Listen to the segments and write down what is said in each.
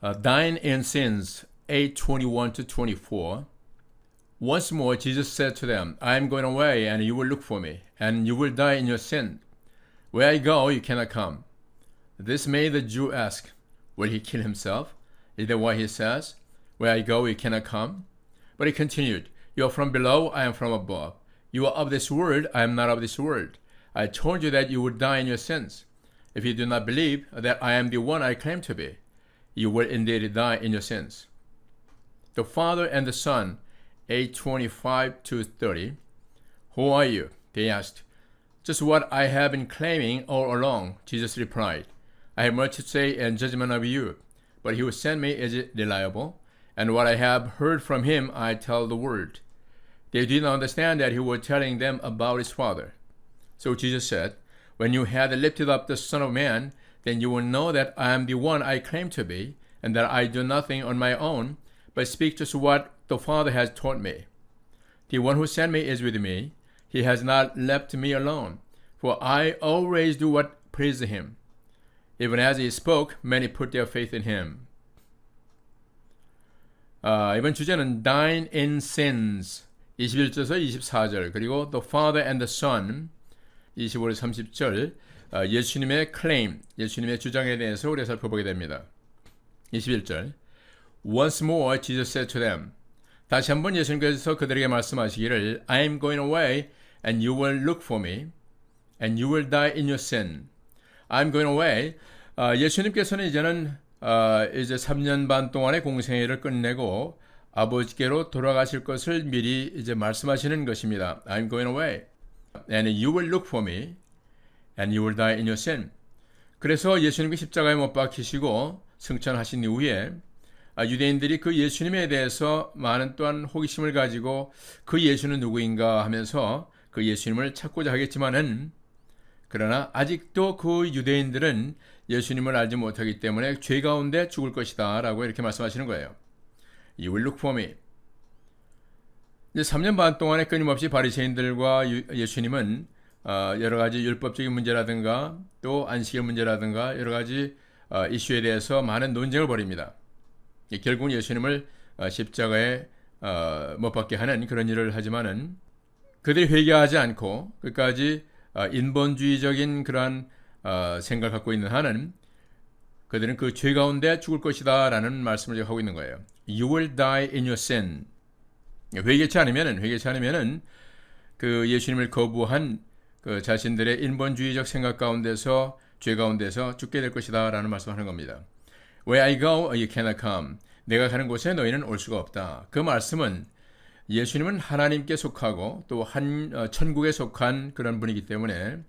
Dying in Sins 8:21 to 24. Once more, Jesus said to them, I am going away, and you will look for me, and you will die in your sin. Where I go, you cannot come. This made the Jew ask, will he kill himself? Is that why he says, where I go, you cannot come? But he continued, you are from below, I am from above. You are of this world, I am not of this world. I told you that you would die in your sins. If you do not believe that I am the one I claim to be, you will indeed die in your sins. The Father and the Son, 8:25 to 30. Who are you? They asked. Just what I have been claiming all along, Jesus replied. I have much to say in judgment of you, but he who sent me is reliable, and what I have heard from him I tell the world. They did not understand that he was telling them about his Father. So Jesus said, when you had lifted up the Son of Man, then you will know that I am the one I claim to be, and that I do nothing on my own, but speak just what the Father has taught me. The one who sent me is with me. He has not left me alone, for I always do what pleases him. Even as he spoke, many put their faith in him. 이번 주제는 Dying in Sins 21절에서 24절, 그리고 The Father and the Son 25절 30절, 예수님의 claim, 예수님의 주장에 대해서 우리가 살펴보게 됩니다. 21절. Once more Jesus said to them. 다시 한번 예수님께서 그들에게 말씀하시기를 I am going away and you will look for me and you will die in your sin. I am going away. 예수님께서는 이제는 이제 3년 반 동안의 공생애를 끝내고 아버지께로 돌아가실 것을 미리 이제 말씀하시는 것입니다. I am going away and you will look for me and you will die in your sin. 그래서 예수님께 십자가에 못 박히시고 승천하신 이후에 유대인들이 그 예수님에 대해서 많은 또한 호기심을 가지고 그 예수는 누구인가 하면서 그 예수님을 찾고자 하겠지만은 그러나 아직도 그 유대인들은 예수님을 알지 못하기 때문에 죄 가운데 죽을 것이다 라고 이렇게 말씀하시는 거예요. You will look for me. 이제 3년 반 동안에 끊임없이 바리새인들과 예수님은 여러 가지 율법적인 문제라든가 또 안식의 문제라든가 여러 가지 이슈에 대해서 많은 논쟁을 벌입니다. 결국은 예수님을 십자가에 못 박게 하는 그런 일을 하지만은 그들이 회개하지 않고 끝까지 인본주의적인 그러한 생각을 갖고 있는 한은 그들은 그 죄 가운데 죽을 것이다 라는 말씀을 하고 있는 거예요. You will die in your sin. 회개치 않으면은 그 예수님을 거부한 그 자신들의 인본주의적 생각 가운데서 죄 가운데서 죽게 될 것이다 라는 말씀을 하는 겁니다. Where I go, you cannot come. 내가 가는 곳에 너희는 올 수가 없다. 그 말씀은 예수님은 하나님께 속하고 또 천국에 속한 그런 분이기 때문에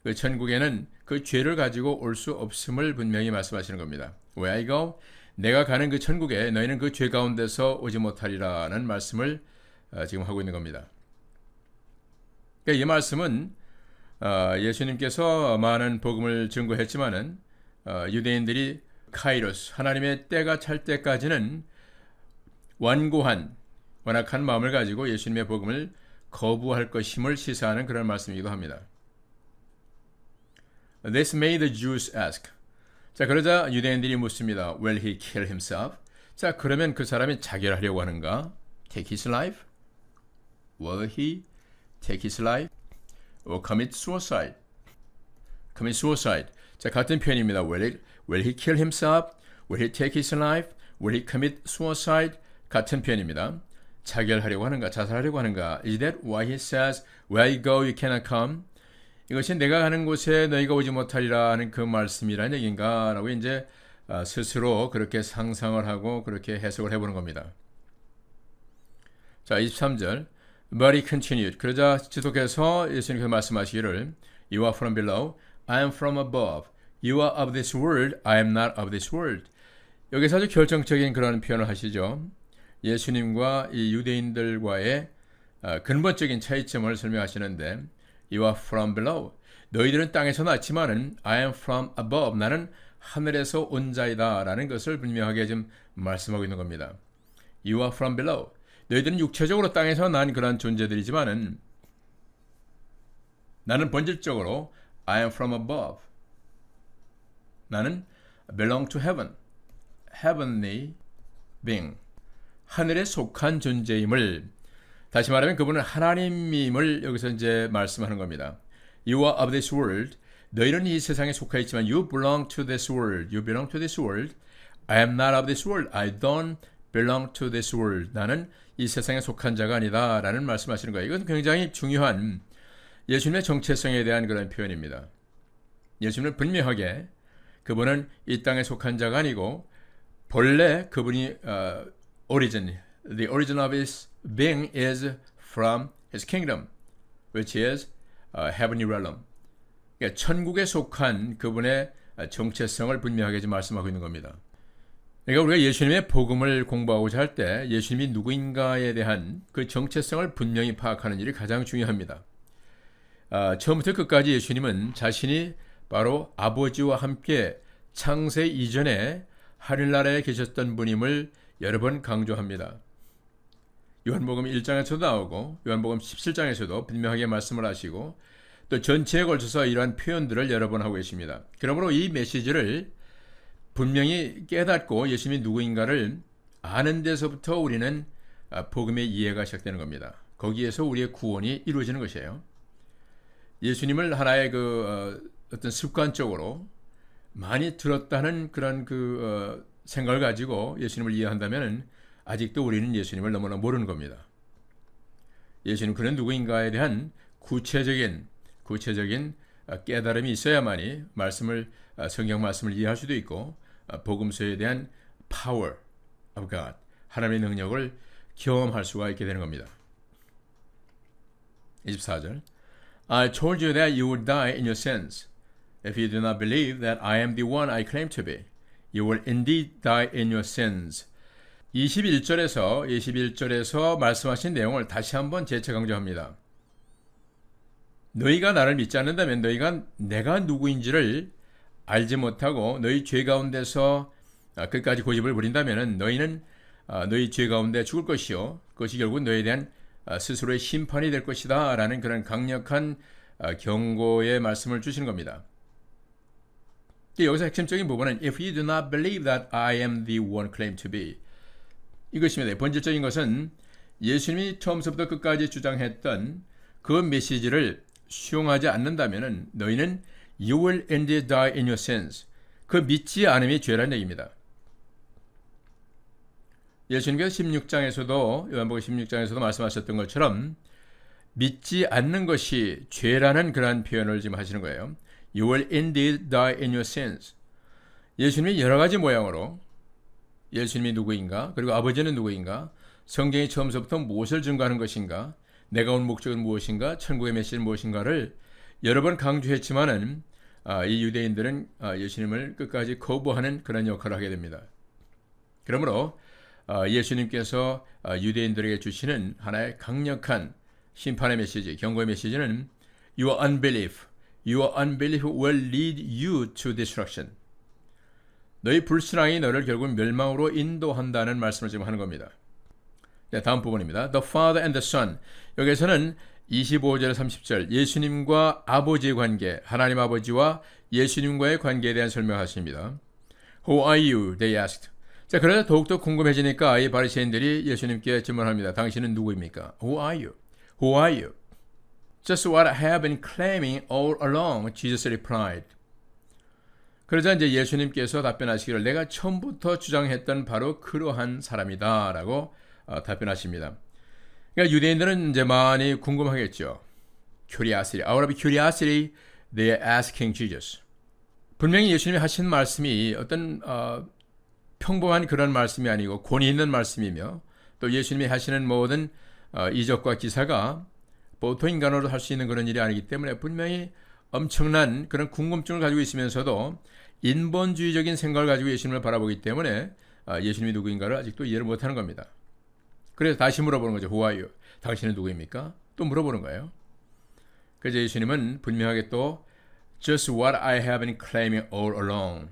그 천국에는 그 죄를 가지고 올 수 없음을 분명히 말씀하시는 겁니다. Where I go, 내가 가는 그 천국에 너희는 그 죄 가운데서 오지 못하리라는 말씀을 지금 하고 있는 겁니다. 그러니까 이 말씀은 예수님께서 많은 복음을 증거했지만은 유대인들이 카이로스, 하나님의 때가 찰 때까지는 완고한 완악한 마음을 가지고 예수님의 복음을 거부할 것임을 시사하는 그런 말씀이기도 합니다. This made the Jews ask. 자, 그러자 유대인들이 묻습니다. Will he kill himself? 자, 그러면 그 사람이 자결하려고 하는가? Take his life? Will he take his life? Or commit suicide? Commit suicide. 자, 같은 표현입니다. Will he kill himself? Will he take his life? Will he commit suicide? 같은 표현입니다. 자결하려고 하는가? 자살하려고 하는가? Is that why he says, Where you go, you cannot come? 이것이 내가 가는 곳에 너희가 오지 못하리라 하는 그 말씀이라는 얘기인가? 라고 이제 스스로 그렇게 상상을 하고 그렇게 해석을 해보는 겁니다. 자, 23절. But he continued. 그러자 지속해서 예수님께서 말씀하시기를 You are from below, I am from above. You are of this world, I am not of this world. 여기서 아주 결정적인 그런 표현을 하시죠. 예수님과 이 유대인들과의 근본적인 차이점을 설명하시는데 You are from below. 너희들은 땅에서 났지만은 I am from above. 나는 하늘에서 온 자이다 라는 것을 분명하게 지금 말씀하고 있는 겁니다. You are from below. 너희들은 육체적으로 땅에서 난 그런 존재들이지만은 나는 본질적으로 I am from above. 나는 belong to heaven. heavenly being. 하늘에 속한 존재임을, 다시 말하면 그분은 하나님임을 여기서 이제 말씀하는 겁니다. You are of this world. 너희는 이 세상에 속해 있지만 you belong to this world. You belong to this world. I am not of this world. I don't belong to this world. 나는 이 세상에 속한 자가 아니다 라는 말씀하시는 거예요. 이건 굉장히 중요한 예수님의 정체성에 대한 그런 표현입니다. 예수님은 분명하게 그분은 이 땅에 속한 자가 아니고 본래 그분이 the origin of his being is from his kingdom, which is heavenly realm. 그러니까 천국에 속한 그분의 정체성을 분명하게 말씀하고 있는 겁니다. 그러니까 우리가 예수님의 복음을 공부하고자 할 때 예수님이 누구인가에 대한 그 정체성을 분명히 파악하는 일이 가장 중요합니다. 처음부터 끝까지 예수님은 자신이 바로 아버지와 함께 창세 이전에 하늘나라에 계셨던 분임을 여러 번 강조합니다. 요한복음 1장에서도 나오고 요한복음 17장에서도 분명하게 말씀을 하시고 또 전체에 걸쳐서 이러한 표현들을 여러 번 하고 계십니다. 그러므로 이 메시지를 분명히 깨닫고 예수님이 누구인가를 아는 데서부터 우리는 복음의 이해가 시작되는 겁니다. 거기에서 우리의 구원이 이루어지는 것이에요. 예수님을 하나의 어떤 습관적으로 많이 들었다는 그런 생각을 가지고 예수님을 이해한다면 아직도 우리는 예수님을 너무나 모르는 겁니다. 예수님 그는 누구인가에 대한 구체적인 깨달음이 있어야만이 성경 말씀을 이해할 수도 있고 복음서에 대한 power of God, 하나님의 능력을 경험할 수가 있게 되는 겁니다. 24절 I told you that you would die in your sins. If you do not believe that I am the one I claim to be, you will indeed die in your sins. 21절에서 말씀하신 내용을 다시 한번 재차 강조합니다. 너희가 나를 믿지 않는다면 너희가 내가 누구인지를 알지 못하고 너희 죄 가운데서 끝까지 고집을 부린다면 너희는 너희 죄 가운데 죽을 것이요 그것이 결국 너희에 대한 스스로의 심판이 될 것이다 라는 그런 강력한 경고의 말씀을 주시는 겁니다. 여기서 핵심적인 부분은 If you do not believe that I am the one claimed to be, 이것입니다. 본질적인 것은 예수님이 처음부터 끝까지 주장했던 그 메시지를 수용하지 않는다면 너희는 You will indeed die in your sins. 그 믿지 않음이 죄라는 얘기입니다. 예수님께서 16장에서도 요한복음 16장에서도 말씀하셨던 것처럼 믿지 않는 것이 죄라는 그러한 표현을 지금 하시는 거예요. You will indeed die in your sins. 예수님이 여러 가지 모양으로 예수님이 누구인가, 그리고 아버지는 누구인가, 성경이 처음부터 무엇을 증거하는 것인가, 내가 온 목적은 무엇인가, 천국의 메시지는 무엇인가를 여러 번 강조했지만은 이 유대인들은 예수님을 끝까지 거부하는 그런 역할을 하게 됩니다. 그러므로 예수님께서 유대인들에게 주시는 하나의 강력한 심판의 메시지, 경고의 메시지는 Your unbelief will lead you to destruction. 너희 불신앙이 너를 결국 멸망으로 인도한다는 말씀을 지금 하는 겁니다. 네, 다음 부분입니다. The Father and the Son. 여기서는 25절 30절 예수님과 아버지의 관계, 하나님 아버지와 예수님과의 관계에 대한 설명하십니다. Who are you? They asked. 자, 그러자 더욱더 궁금해지니까 이 바리새인들이 예수님께 질문합니다. 당신은 누구입니까? Who are you? Who are you? Just what I have been claiming all along, Jesus replied. 그러자 이제 예수님께서 답변하시기를 내가 처음부터 주장했던 바로 그러한 사람이다 라고 답변하십니다. 그러니까 유대인들은 이제 많이 궁금하겠죠. Curiosity. Out of curiosity, they are asking Jesus. 분명히 예수님이 하신 말씀이 어떤 평범한 그런 말씀이 아니고 권위 있는 말씀이며 또 예수님이 하시는 모든 이적과 기사가 보통 인간으로 할 수 있는 그런 일이 아니기 때문에 분명히 엄청난 그런 궁금증을 가지고 있으면서도 인본주의적인 생각을 가지고 예수님을 바라보기 때문에 예수님이 누구인가를 아직도 이해를 못하는 겁니다. 그래서 다시 물어보는 거죠. Who are you? 당신은 누구입니까? 또 물어보는 거예요. 그래서 예수님은 분명하게 또 Just what I have been claiming all along.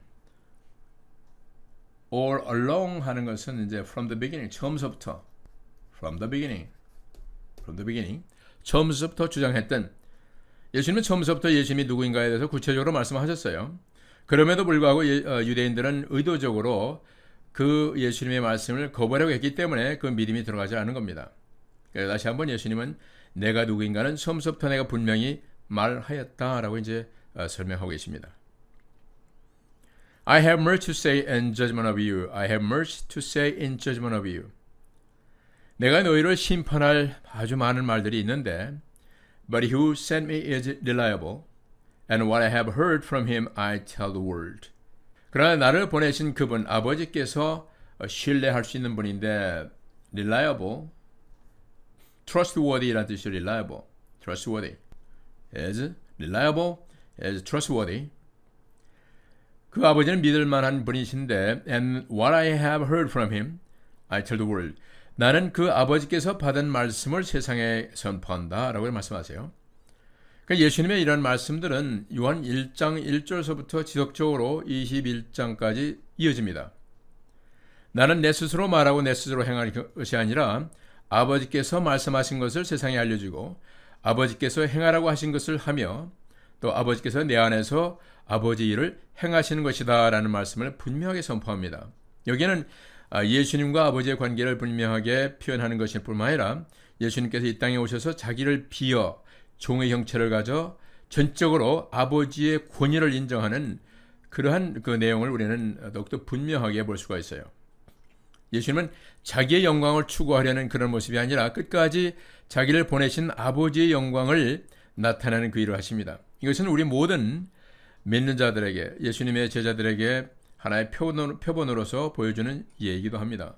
All along 하는 것은 이제 from the beginning, 처음서부터 from the beginning 처음서부터 주장했던 예수님은 처음서부터 예수님이 누구인가에 대해서 구체적으로 말씀하셨어요. 그럼에도 불구하고 유대인들은 의도적으로 그 예수님의 말씀을 거부하려고 했기 때문에 그 믿음이 들어가지 않은 겁니다. 그래서 다시 한번 예수님은 내가 누구인가는 처음부터 내가 분명히 말하였다라고 이제 설명하고 계십니다. I have much to say in judgment of you. I have much to say in judgment of you. 내가 너희를 심판할 아주 많은 말들이 있는데 But he who sent me is reliable, and what I have heard from him I tell the world. 그러나 나를 보내신 그분 아버지께서 신뢰할 수 있는 분인데 reliable, trustworthy라는 뜻이죠. reliable, trustworthy, as reliable, as trustworthy. 그 아버지는 믿을 만한 분이신데 and what I have heard from him I tell the world. 나는 그 아버지께서 받은 말씀을 세상에 선포한다 라고 말씀하세요. 그러니까 예수님의 이런 말씀들은 요한 1장 1절서부터 지속적으로 21장까지 이어집니다. 나는 내 스스로 말하고 내 스스로 행할 것이 아니라 아버지께서 말씀하신 것을 세상에 알려주고 아버지께서 행하라고 하신 것을 하며 또 아버지께서 내 안에서 아버지 일을 행하시는 것이다 라는 말씀을 분명하게 선포합니다. 여기는 예수님과 아버지의 관계를 분명하게 표현하는 것일 뿐만 아니라 예수님께서 이 땅에 오셔서 자기를 비어 종의 형체를 가져 전적으로 아버지의 권위를 인정하는 그러한 그 내용을 우리는 더욱더 분명하게 볼 수가 있어요. 예수님은 자기의 영광을 추구하려는 그런 모습이 아니라 끝까지 자기를 보내신 아버지의 영광을 나타내는 그 일을 하십니다. 이것은 우리 모든 믿는 자들에게 예수님의 제자들에게 하나의 표본으로서 보여주는 예이기도 합니다.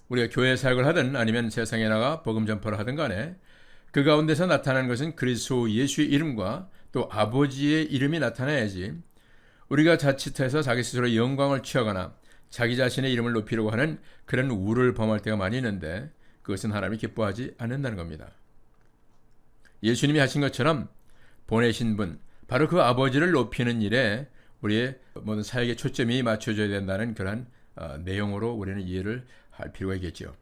우리가 교회 사역을 하든 아니면 세상에 나가 복음 전파를 하든 간에 그 가운데서 나타나는 것은 그리스도 예수의 이름과 또 아버지의 이름이 나타나야지 우리가 자칫해서 자기 스스로 영광을 취하거나 자기 자신의 이름을 높이려고 하는 그런 우를 범할 때가 많이 있는데 그것은 하나님이 기뻐하지 않는다는 겁니다. 예수님이 하신 것처럼 보내신 분, 바로 그 아버지를 높이는 일에 우리의 모든 사역의 초점이 맞춰져야 된다는 그런 내용으로 우리는 이해를 할 필요가 있겠죠.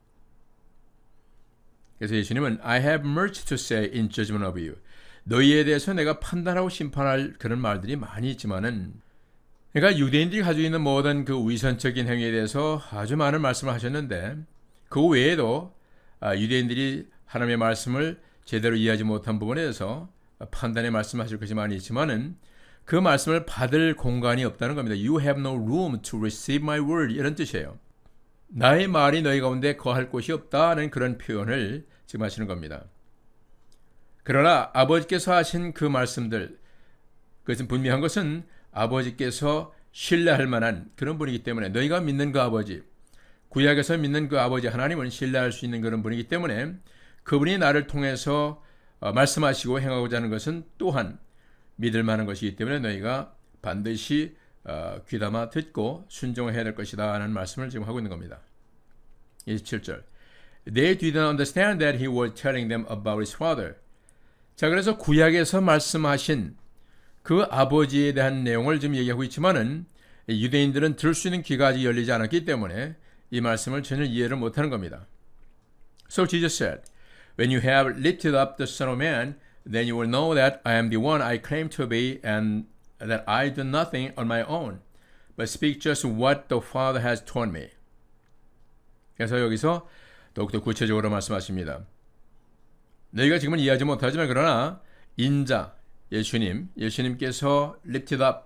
그래서 예수님은 I have much to say in judgment of you. 너희에 대해서 내가 판단하고 심판할 그런 말들이 많이 있지만은 그러니까 유대인들이 가지고 있는 모든 그 위선적인 행위에 대해서 아주 많은 말씀을 하셨는데 그 외에도 유대인들이 하나님의 말씀을 제대로 이해하지 못한 부분에 대해서 판단의 말씀하실 것이 많이 있지만은 그 말씀을 받을 공간이 없다는 겁니다. You have no room to receive my word 이런 뜻이에요. 나의 말이 너희 가운데 거할 곳이 없다는 그런 표현을 지금 하시는 겁니다. 그러나 아버지께서 하신 그 말씀들 그것은 분명한 것은 아버지께서 신뢰할 만한 그런 분이기 때문에 너희가 믿는 그 아버지 구약에서 믿는 그 아버지 하나님은 신뢰할 수 있는 그런 분이기 때문에 그분이 나를 통해서 말씀하시고 행하고자 하는 것은 또한 믿을 만한 것이기 때문에 너희가 반드시 귀담아 듣고 순종해야 될 것이다 하는 말씀을 지금 하고 있는 겁니다. 27절 They didn't understand that he was telling them about his father. 자, 그래서 구약에서 말씀하신 그 아버지에 대한 내용을 지금 얘기하고 있지만은 유대인들은 들을 수 있는 귀가 아직 열리지 않았기 때문에 이 말씀을 전혀 이해를 못하는 겁니다. So Jesus said, When you have lifted up the Son of Man, then you will know that I am the one I claim to be and that I do nothing on my own, but speak just what the Father has told me. 그래서 여기서 더욱더 구체적으로 말씀하십니다. 너희가 지금은 이해하지 못하지만 그러나 인자, 예수님께서 lifted up,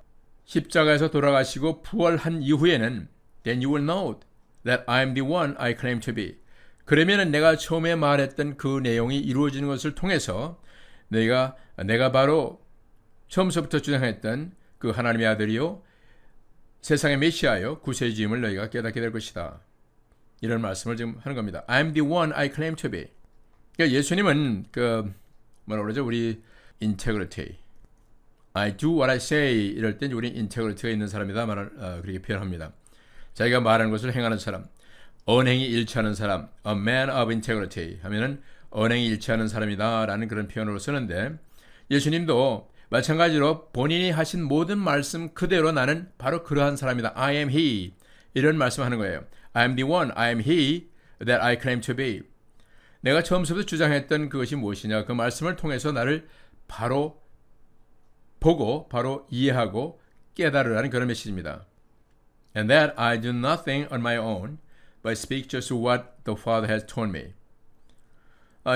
십자가에서 돌아가시고 부활한 이후에는 then you will know that I am the one I claim to be. 그러면은 내가 처음에 말했던 그 내용이 이루어지는 것을 통해서 내가 바로 처음부터 주장했던 그 하나님의 아들이요 세상의 메시아요 구세주임을 너희가 깨닫게 될 것이다. 이런 말씀을 지금 하는 겁니다. I'm the one I claim to be. 그러니까 예수님은 뭐라 그러죠? 우리 integrity. I do what I say 이럴 땐 우리 integrity가 있는 사람이다 그렇게 표현합니다. 자기가 말하는 것을 행하는 사람, 언행이 일치하는 사람, a man of integrity 하면은 언행이 일치하는 사람이다라는 그런 표현으로 쓰는데 예수님도 마찬가지로 본인이 하신 모든 말씀 그대로 나는 바로 그러한 사람이다. I am he 이런 말씀하는 거예요. I am the one, I am he that I claim to be. 내가 처음부터 주장했던 그것이 무엇이냐 그 말씀을 통해서 나를 바로 보고 바로 이해하고 깨달으라는 그런 메시지입니다. and that I do nothing on my own, but speak just what the Father has told me.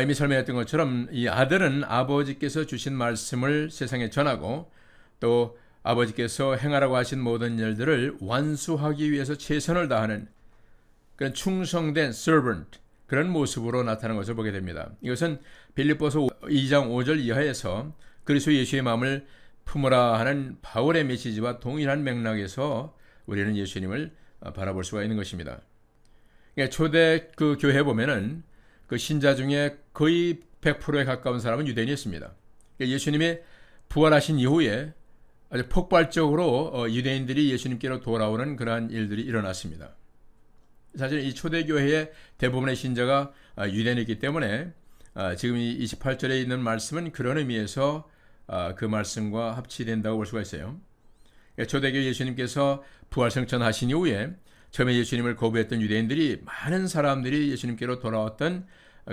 이미 설명했던 것처럼 이 아들은 아버지께서 주신 말씀을 세상에 전하고 또 아버지께서 행하라고 하신 모든 일들을 완수하기 위해서 최선을 다하는 그런 충성된 servant, 그런 모습으로 나타나는 것을 보게 됩니다. 이것은 빌립보서 2장 5절 이하에서 그리스도 예수의 마음을 품으라 하는 바울의 메시지와 동일한 맥락에서 우리는 예수님을 바라볼 수가 있는 것입니다. 초대 그 교회에 보면은 그 신자 중에 거의 100%에 가까운 사람은 유대인이었습니다. 예수님이 부활하신 이후에 아주 폭발적으로 유대인들이 예수님께로 돌아오는 그러한 일들이 일어났습니다. 사실 이 초대교회의 대부분의 신자가 유대인이기 때문에 지금 이 28절에 있는 말씀은 그런 의미에서 그 말씀과 합치된다고 볼 수가 있어요. 초대교회 예수님께서 부활승천하신 이후에 처음에 예수님을 거부했던 유대인들이 많은 사람들이 예수님께로 돌아왔던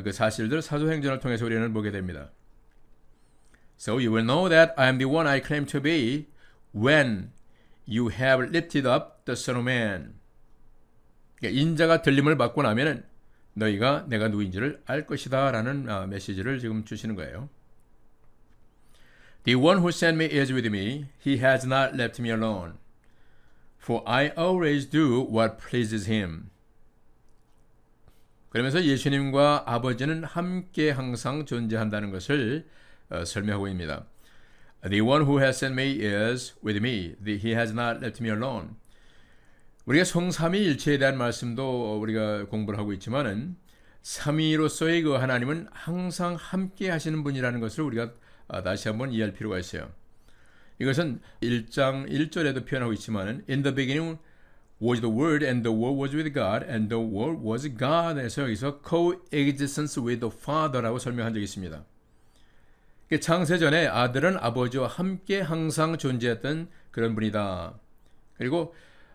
그 사실들 사도행전을 통해서 우리는 보게 됩니다. So you will know that I am the one I claim to be when you have lifted up the Son of Man. 인자가 들림을 받고 나면은 너희가 내가 누구인지를 알 것이다 라는 메시지를 지금 주시는 거예요. The one who sent me is with me. He has not left me alone. For I always do what pleases him. 그러면서 예수님과 아버지는 함께 항상 존재한다는 것을 설명하고 있습니다. The one who has sent me is with me. He has not left me alone. 우리가 성삼위일체에 대한 말씀도 우리가 공부를 하고 있지만은 삼위로서의 그 하나님은 항상 함께 하시는 분이라는 것을 우리가 다시 한번 이해할 필요가 있어요. 이것은 1장 1절에도 표현하고 있지만은 In the beginning was the Word and the Word was with God and the Word was God 에서 여기서 coexistence with the Father라고 설명한 적이 있습니다. 창세전에 아들은 아버지와 함께 항상 존재했던 그런 분이다. 그리고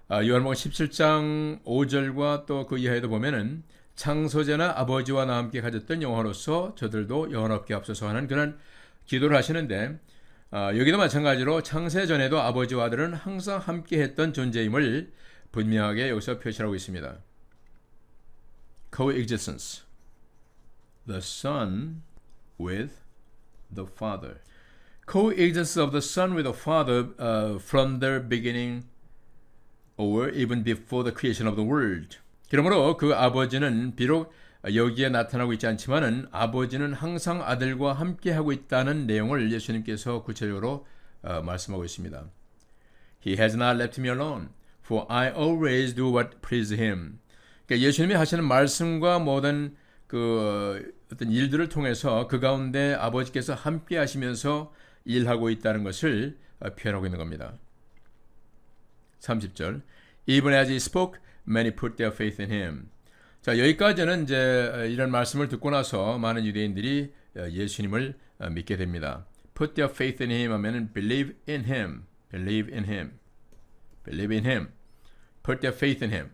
요한복음 17장 5절과 또 그 이하에도 보면은 창세전에 아버지와 나 함께 가졌던 영화로서 저들도 영원롭게 앞서서 하는 그런 기도를 하시는데 여기도 마찬가지로 창세전에도 아버지와 아들은 항상 함께 했던 존재임을 분명하게 여기서 표시하고 있습니다. Coexistence. The Son with the Father. Coexistence of the Son with the Father from the beginning or even before the creation of the world. 그러므로 그 아버지는 비록 여기에 나타나고 있지 않지만은 아버지는 항상 아들과 함께 하고 있다는 내용을 예수님께서 구체적으로 말씀하고 있습니다. He has not left me alone, for I always do what pleases him. 그러니까 예수님이 하시는 말씀과 모든 그 어떤 일들을 통해서 그 가운데 아버지께서 함께 하시면서 일하고 있다는 것을 표현하고 있는 겁니다. 30절. Even as he spoke, many put their faith in him. 자, 여기까지는 이제 이런 말씀을 듣고 나서 많은 유대인들이 예수님을 믿게 됩니다. Put their faith in him 하면은 believe in him, believe in him, believe in him, put their faith in him.